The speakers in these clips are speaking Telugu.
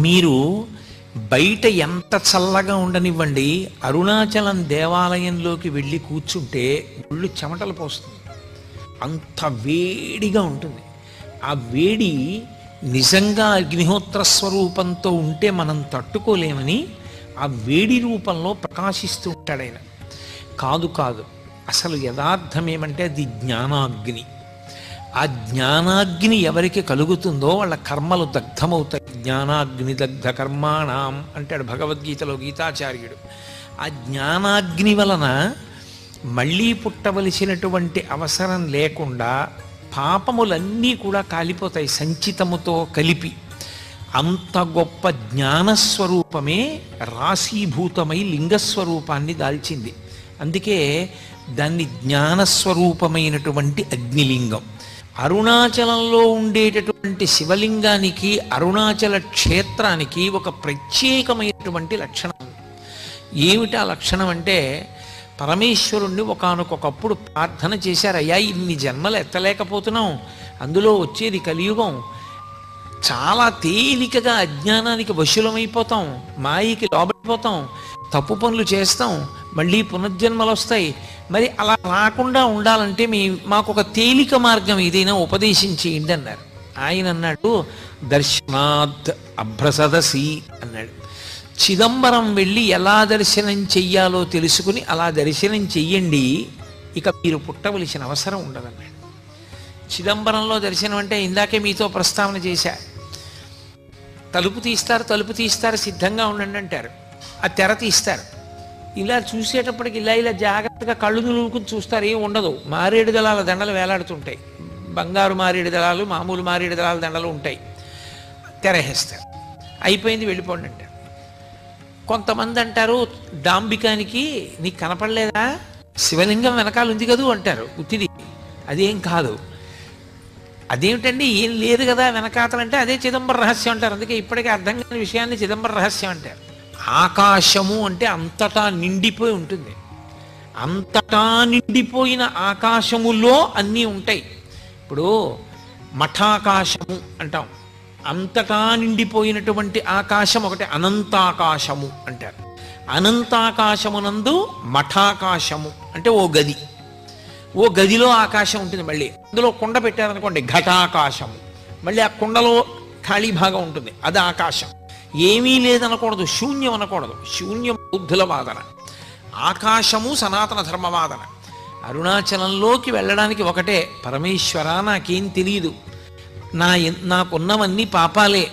మీరు బయట ఎంత చల్లగా ఉండనివ్వండి, అరుణాచలం దేవాలయంలోకి వెళ్ళి కూర్చుంటే ఒళ్ళు చెమటలు పోస్తుంది. అంత వేడిగా ఉంటుంది. ఆ వేడి నిజంగా అగ్నిహోత్ర స్వరూపంతో ఉంటే మనం తట్టుకోలేమని ఆ వేడి రూపంలో ప్రకాశిస్తూ ఉంటాడు ఆయన. కాదు కాదు, అసలు యథార్థం ఏమంటే అది జ్ఞానాగ్ని. ఆ జ్ఞానాగ్ని ఎవరికి కలుగుతుందో వాళ్ళ కర్మలు దగ్ధమవుతాయి. జ్ఞానాగ్ని దగ్ధ కర్మాణం అంటాడు భగవద్గీతలో గీతాచార్యుడు. ఆ జ్ఞానాగ్ని వలన మళ్ళీ పుట్టవలసినటువంటి అవసరం లేకుండా పాపములన్నీ కూడా కాలిపోతాయి సంచితముతో కలిపి. అంత గొప్ప జ్ఞానస్వరూపమే రాశీభూతమై లింగస్వరూపాన్ని దాల్చింది. అందుకే దాన్ని జ్ఞానస్వరూపమైనటువంటి అగ్నిలింగం. అరుణాచలంలో ఉండేటటువంటి శివలింగానికి అరుణాచల క్షేత్రానికి ఒక ప్రత్యేకమైనటువంటి లక్షణం. ఏమిటి ఆ లక్షణం అంటే, పరమేశ్వరుణ్ణి ఒకానొకప్పుడు ప్రార్థన చేశారు, అయ్యా ఇన్ని జన్మలు ఎత్తలేకపోతున్నాం, అందులో వచ్చేది కలియుగం, చాలా తేలికగా అజ్ఞానానికి వశులమైపోతాం, మాయకి లోబడిపోతాం, తప్పు పనులు చేస్తాం, మళ్ళీ పునర్జన్మలు వస్తాయి. మరి అలా రాకుండా ఉండాలంటే మాకు ఒక తేలిక మార్గం ఏదైనా ఉపదేశించేయండి అన్నారు. ఆయన అన్నాడు, దర్శనాత్ అభ్రసదసి అన్నాడు. చిదంబరం వెళ్ళి ఎలా దర్శనం చెయ్యాలో తెలుసుకుని అలా దర్శనం చెయ్యండి, ఇక మీరు పుట్టవలసిన అవసరం ఉండదన్నాడు. చిదంబరంలో దర్శనం అంటే ఇందాకే మీతో ప్రస్తావన చేశా. తలుపు తీస్తారు, సిద్ధంగా ఉండండి అంటారు. ఆ తెర తీస్తారు. ఇలా చూసేటప్పటికి ఇలా జాగ్రత్తగా కళ్ళు నులుకుని చూస్తారు, ఏం ఉండదు. మారేడు దళాల దండలు వేలాడుతుంటాయి, బంగారు మారేడు దళాలు, మామూలు మారేడు దళాల దండలు ఉంటాయి. తెరహేస్తారు, అయిపోయింది వెళ్ళిపోండి అంటారు. కొంతమంది అంటారు, డాంబికానికి నీకు కనపడలేదా, శివలింగం వెనకాల ఉంది కదూ అంటారు. ఉత్తిది అదేం కాదు. అదేమిటండి ఏం లేదు కదా వెనకాతలంటే అదే చిదంబర రహస్యం అంటారు. అందుకే ఇప్పటికే అర్థం కాని విషయాన్ని చిదంబర రహస్యం అంటారు. ఆకాశము అంటే అంతటా నిండిపోయి ఉంటుంది. అంతటా నిండిపోయిన ఆకాశములో అన్నీ ఉంటాయి. ఇప్పుడు మఠాకాశము అంటాం, అంతటా నిండిపోయినటువంటి ఆకాశం ఒకటి అనంతాకాశము అంటారు. అనంతాకాశమునందు మఠాకాశము అంటే ఓ గదిలో ఆకాశం ఉంటుంది. మళ్ళీ అందులో కుండ పెట్టారనుకోండి ఘటాకాశము, మళ్ళీ ఆ కుండలో ఖాళీ భాగం ఉంటుంది, అది ఆకాశం. ఏమీ లేదనకూడదు, శూన్యం అనకూడదు. శూన్యం బౌద్ధుల వాదన, ఆకాశము సనాతన ధర్మవాదన. అరుణాచలంలోకి వెళ్ళడానికి ఒకటే, పరమేశ్వర నాకేం తెలియదు, నాకున్నవన్నీ పాపాలే,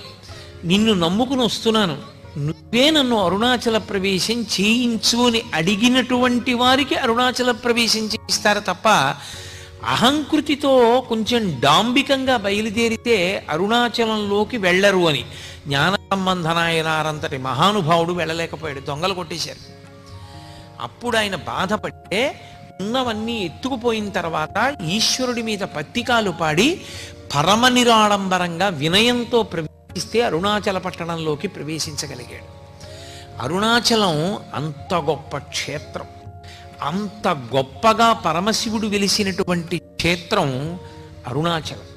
నిన్ను నమ్ముకుని వస్తున్నాను, నువ్వే నన్ను అరుణాచల ప్రవేశం చేయించు అని అడిగినటువంటి వారికి అరుణాచల ప్రవేశం చేయిస్తారు తప్ప, అహంకృతితో కొంచెం డాంబికంగా బయలుదేరితే అరుణాచలంలోకి వెళ్ళరు అని. జ్ఞాన సంబంధనాయనారంతటి మహానుభావుడు వెళ్ళలేకపోయాడు, దొంగలు కొట్టేశారు. అప్పుడు ఆయన బాధపడితే ఉన్నవన్నీ ఎత్తుకుపోయిన తర్వాత ఈశ్వరుడి మీద పత్తికాలు పాడి పరమ నిరాడంబరంగా వినయంతో ప్రవేశిస్తే అరుణాచల పట్టణంలోకి ప్రవేశించగలిగాడు. అరుణాచలం అంత గొప్ప క్షేత్రం, అంత గొప్పగా పరమశివుడు వెలిసినటువంటి క్షేత్రం అరుణాచలం.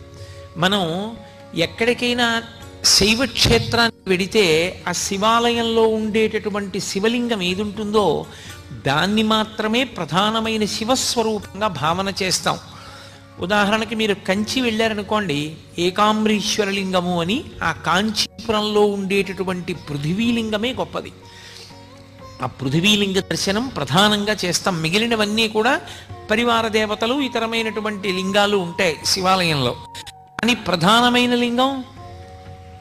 మనం ఎక్కడికైనా శైవ క్షేత్రానికి వెడితే ఆ శివాలయంలో ఉండేటటువంటి శివలింగం ఏది ఉంటుందో దాన్ని మాత్రమే ప్రధానమైన శివస్వరూపంగా భావన చేస్తాం. ఉదాహరణకి మీరు కంచి వెళ్ళారనుకోండి, ఏకాంబరీశ్వరలింగము అని ఆ కాంచీపురంలో ఉండేటటువంటి పృథివీలింగమే గొప్పది. ఆ పృథివీలింగ దర్శనం ప్రధానంగా చేస్తాం. మిగిలినవన్నీ కూడా పరివార దేవతలు ఇతరమైనటువంటి లింగాలు ఉంటాయి శివాలయంలో, కానీ ప్రధానమైన లింగం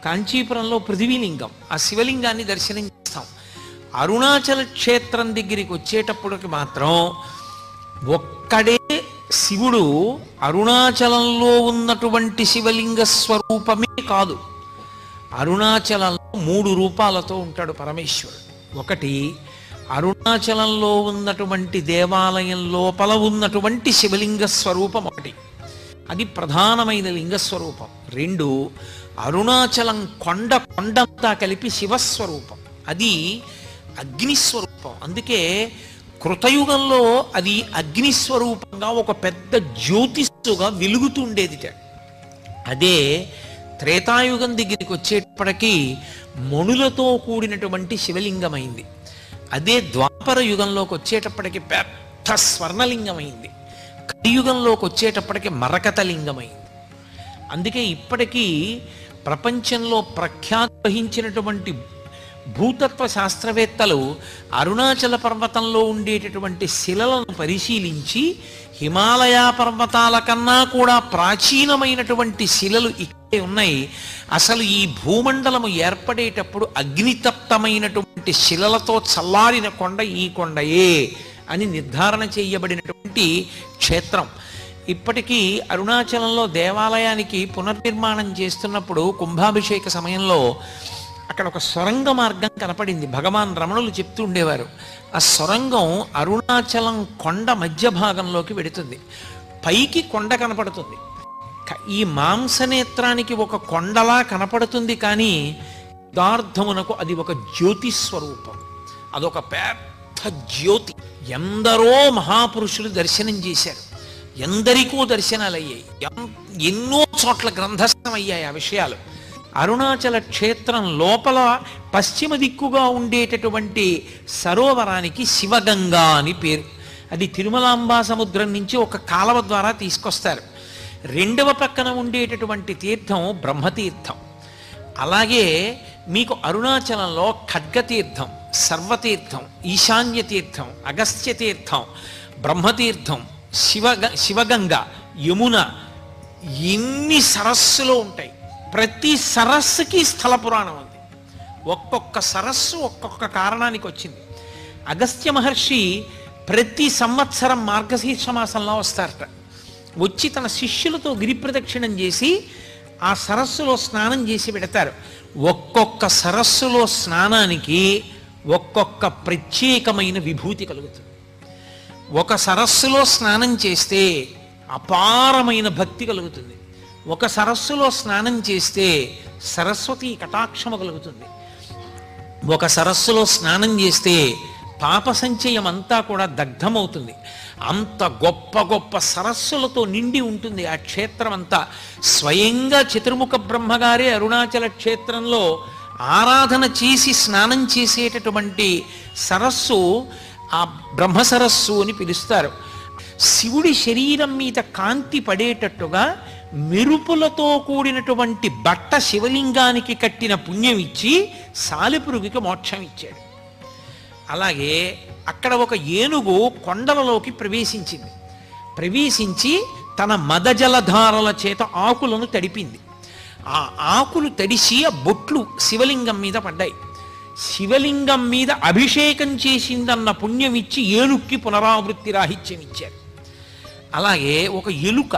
కాంచీపురంలో పృథివీలింగం. ఆ శివలింగాన్ని దర్శనం చేస్తాం. అరుణాచల క్షేత్రం దగ్గరికి వచ్చేటప్పటికి మాత్రం ఒక్కడే శివుడు అరుణాచలంలో ఉన్నటువంటి శివలింగ స్వరూపమే కాదు, అరుణాచలంలో 3 రూపాలతో ఉంటాడు పరమేశ్వరుడు. ఒకటి అరుణాచలంలో ఉన్నటువంటి దేవాలయం లోపల ఉన్నటువంటి శివలింగ స్వరూపం ఒకటి, అది ప్రధానమైన లింగస్వరూపం. 2 అరుణాచలం కొండంతా కలిపి శివస్వరూపం, అది అగ్నిస్వరూపం. అందుకే కృతయుగంలో అది అగ్నిస్వరూపంగా ఒక పెద్ద జ్యోతిస్సుగా వెలుగుతుండేదిట. అదే త్రేతాయుగం దగ్గరికి వచ్చేటప్పటికీ మణులతో కూడినటువంటి శివలింగమైంది. అదే ద్వాపర యుగంలోకి వచ్చేటప్పటికి పెద్ద స్వర్ణలింగమైంది. కలియుగంలోకి వచ్చేటప్పటికి మరకత లింగమైంది. అందుకే ఇప్పటికీ ప్రపంచంలో ప్రఖ్యాతి వహించినటువంటి భూతత్వ శాస్త్రవేత్తలు అరుణాచల పర్వతంలో ఉండేటటువంటి శిలలను పరిశీలించి హిమాలయ పర్వతాల కన్నా కూడా ప్రాచీనమైనటువంటి శిలలు ఇక్కడే ఉన్నాయి, అసలు ఈ భూమండలము ఏర్పడేటప్పుడు అగ్నితప్తమైనటువంటి శిలలతో చల్లారిన కొండ ఈ కొండయే అని నిర్ధారణ చేయబడినటువంటి క్షేత్రం. ఇప్పటికీ అరుణాచలంలో దేవాలయానికి పునర్నిర్మాణం చేస్తున్నప్పుడు కుంభాభిషేక సమయంలో అక్కడ ఒక సొరంగ మార్గం కనపడింది. భగవాన్ రమణులు చెప్తూ ఉండేవారు, ఆ సొరంగం అరుణాచలం కొండ మధ్య భాగంలోకి వెడుతుంది. పైకి కొండ కనపడుతుంది, ఈ మాంసనేత్రానికి ఒక కొండలా కనపడుతుంది, కానీ యథార్థమునకు అది ఒక జ్యోతి స్వరూపం, అదొక పెద్ద జ్యోతి. ఎందరో మహాపురుషులు దర్శనం చేశారు, ఎందరికో దర్శనాలు అయ్యాయి, ఎన్నో చోట్ల గ్రంథస్థం అయ్యాయి ఆ విషయాలు. అరుణాచల క్షేత్రం లోపల పశ్చిమ దిక్కుగా ఉండేటటువంటి సరోవరానికి శివగంగా అని పేరు. అది తిరుమలాంబా సముద్రం నుంచి ఒక కాలవ ద్వారా తీసుకొస్తారు. రెండవ పక్కన ఉండేటటువంటి తీర్థం బ్రహ్మతీర్థం. అలాగే మీకు అరుణాచలంలో ఖడ్గతీర్థం, సర్వతీర్థం, ఈశాన్య తీర్థం, అగస్త్య తీర్థం, బ్రహ్మతీర్థం, శివగంగ, యమున, ఎన్ని సరస్సులు ఉంటాయి. ప్రతి సరస్సుకి స్థల పురాణం ఉంది. ఒక్కొక్క సరస్సు ఒక్కొక్క కారణానికి వచ్చింది. అగస్త్య మహర్షి ప్రతి సంవత్సరం మార్గశీర్ష మాసంలో వస్తారట. వచ్చి తన శిష్యులతో గిరి ప్రదక్షిణం చేసి ఆ సరస్సులో స్నానం చేసి పెడతారు. ఒక్కొక్క సరస్సులో స్నానానికి ఒక్కొక్క ప్రత్యేకమైన విభూతి కలుగుతుంది. ఒక సరస్సులో స్నానం చేస్తే అపారమైన భక్తి కలుగుతుంది. ఒక సరస్సులో స్నానం చేస్తే సరస్వతి కటాక్షము కలుగుతుంది. ఒక సరస్సులో స్నానం చేస్తే పాప సంచయం అంతా కూడా దగ్ధమవుతుంది. అంత గొప్ప గొప్ప సరస్సులతో నిండి ఉంటుంది ఆ క్షేత్రం అంతా. స్వయంగా చతుర్ముఖ బ్రహ్మగారే అరుణాచల క్షేత్రంలో ఆరాధన చేసి స్నానం చేసేటటువంటి సరస్సు ఆ బ్రహ్మ సరస్సు అని పిలుస్తారు. శివుడి శరీరం మీద కాంతి పడేటట్టుగా మెరుపులతో కూడినటువంటి బట్ట శివలింగానికి కట్టిన పుణ్యం ఇచ్చి సాలెపురుగుకి మోక్షం ఇచ్చాడు. అలాగే అక్కడ ఒక ఏనుగు కొండలలోకి ప్రవేశించింది. ప్రవేశించి తన మదజలధారల చేత ఆకులను తడిపింది. ఆ ఆకులు తడిసి ఆ బొట్లు శివలింగం మీద పడ్డాయి. శివలింగం మీద అభిషేకం చేసిందన్న పుణ్యం ఇచ్చి ఏనుక్కి పునరావృత్తి రాహిత్యం ఇచ్చారు. అలాగే ఒక ఎలుక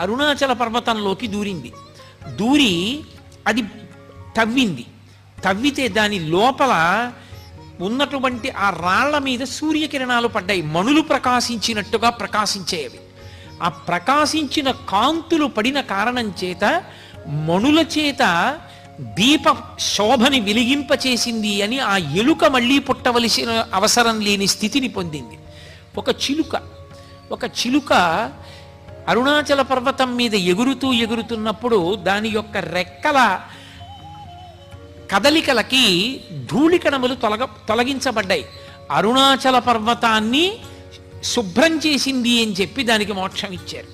అరుణాచల పర్వతంలోకి దూరింది. దూరి అది తవ్వింది. తవ్వితే దాని లోపల ఉన్నటువంటి ఆ రాళ్ల మీద సూర్యకిరణాలు పడ్డాయి. మణులు ప్రకాశించినట్టుగా ప్రకాశించేవి. ఆ ప్రకాశించిన కాంతులు పడిన కారణం చేత మణుల చేత దీప శోభని వెలిగింపచేసింది అని ఆ ఎలుక మళ్ళీ పుట్టవలసిన అవసరం లేని స్థితిని పొందింది. ఒక చిలుక అరుణాచల పర్వతం మీద ఎగురుతున్నప్పుడు దాని యొక్క రెక్కల కదలికలకి ధూళికణములు తొలగించబడ్డాయి. అరుణాచల పర్వతాన్ని శుభ్రం చేసింది అని చెప్పి దానికి మోక్షం ఇచ్చారు.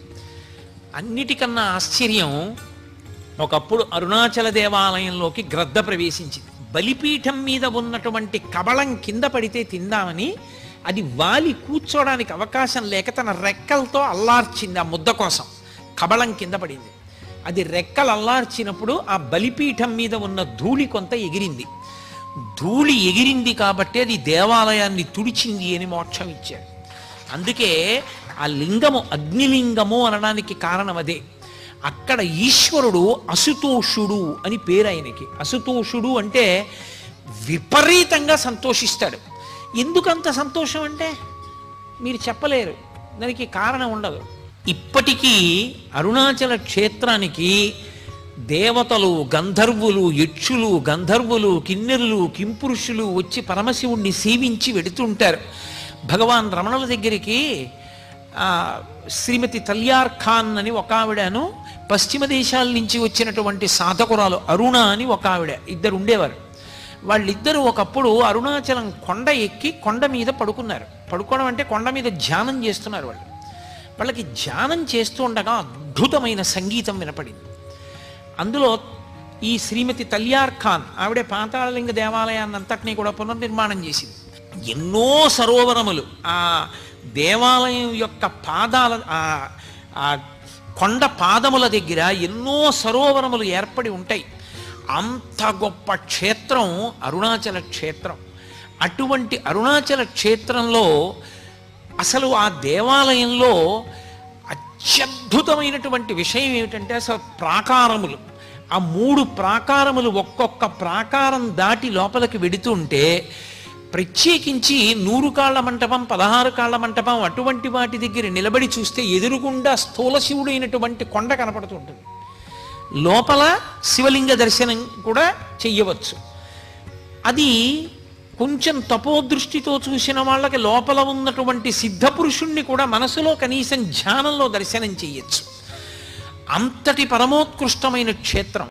అన్నిటికన్నా ఆశ్చర్యం, ఒకప్పుడు అరుణాచల దేవాలయంలోకి గ్రద్ద ప్రవేశించింది. బలిపీఠం మీద ఉన్నటువంటి కబళం కింద పడితే తిందామని అది వాలి కూర్చోడానికి అవకాశం లేక తన రెక్కలతో అల్లార్చింది. ఆ ముద్ద కోసం కబళం కింద పడింది. అది రెక్కలు అల్లార్చినప్పుడు ఆ బలిపీఠం మీద ఉన్న ధూళి కొంత ఎగిరింది. ధూళి ఎగిరింది కాబట్టి అది దేవాలయాన్ని తుడిచింది అని మోక్షం ఇచ్చాడు. అందుకే ఆ లింగము అగ్నిలింగము అనడానికి కారణం అదే. అక్కడ ఈశ్వరుడు అసుతోషుడు అని పేరు ఆయనకి. అసుతోషుడు అంటే విపరీతంగా సంతోషిస్తాడు. ఎందుకంత సంతోషం అంటే మీరు చెప్పలేరు, దానికి కారణం ఉండదు. ఇప్పటికీ అరుణాచల క్షేత్రానికి దేవతలు, గంధర్వులు, యక్షులు, గంధర్వులు, కిన్నెరులు, కింపురుషులు వచ్చి పరమశివుణ్ణి సేవించి వెడుతుంటారు. భగవాన్ రమణుల దగ్గరికి శ్రీమతి తల్యార్ ఖాన్ అని ఒక ఆవిడను పశ్చిమ దేశాల నుంచి వచ్చినటువంటి సాధకురాలు అరుణ అని ఒక ఆవిడ, ఇద్దరు ఉండేవారు. వాళ్ళిద్దరూ ఒకప్పుడు అరుణాచలం కొండ ఎక్కి కొండ మీద పడుకున్నారు. పడుకోవడం అంటే కొండ మీద ధ్యానం చేస్తున్నారు. వాళ్ళకి ధ్యానం చేస్తూ ఉండగా అద్భుతమైన సంగీతం వినపడింది. అందులో ఈ శ్రీమతి తల్యార్ ఖాన్ ఆవిడే పాతాళలింగ దేవాలయాన్ని అంతటినీ కూడా పునర్నిర్మాణం చేసింది. ఎన్నో సరోవరములు ఆ దేవాలయం యొక్క పాదాల ఆ కొండ పాదముల దగ్గర ఎన్నో సరోవరములు ఏర్పడి ఉంటాయి. అంత గొప్ప క్షేత్రం అరుణాచల క్షేత్రం. అటువంటి అరుణాచల క్షేత్రంలో అసలు ఆ దేవాలయంలో అత్యద్భుతమైనటువంటి విషయం ఏమిటంటే అసలు ప్రాకారములు, ఆ 3 ప్రాకారములు ఒక్కొక్క ప్రాకారం దాటి లోపలికి వెడుతుంటే ప్రత్యేకించి 100 కాళ్ల మంటపం, 16 కాళ్ల మంటపం అటువంటి వాటి దగ్గర నిలబడి చూస్తే ఎదురుగుండా స్థూల శివుడైనటువంటి కొండ కనపడుతుంటుంది. లోపల శివలింగ దర్శనం కూడా చెయ్యవచ్చు. అది కొంచెం తపోదృష్టితో చూసిన వాళ్ళకి లోపల ఉన్నటువంటి సిద్ధపురుషుణ్ణి కూడా మనసులో కనీసం ధ్యానంలో దర్శనం చెయ్యొచ్చు. అంతటి పరమోత్కృష్టమైన క్షేత్రం.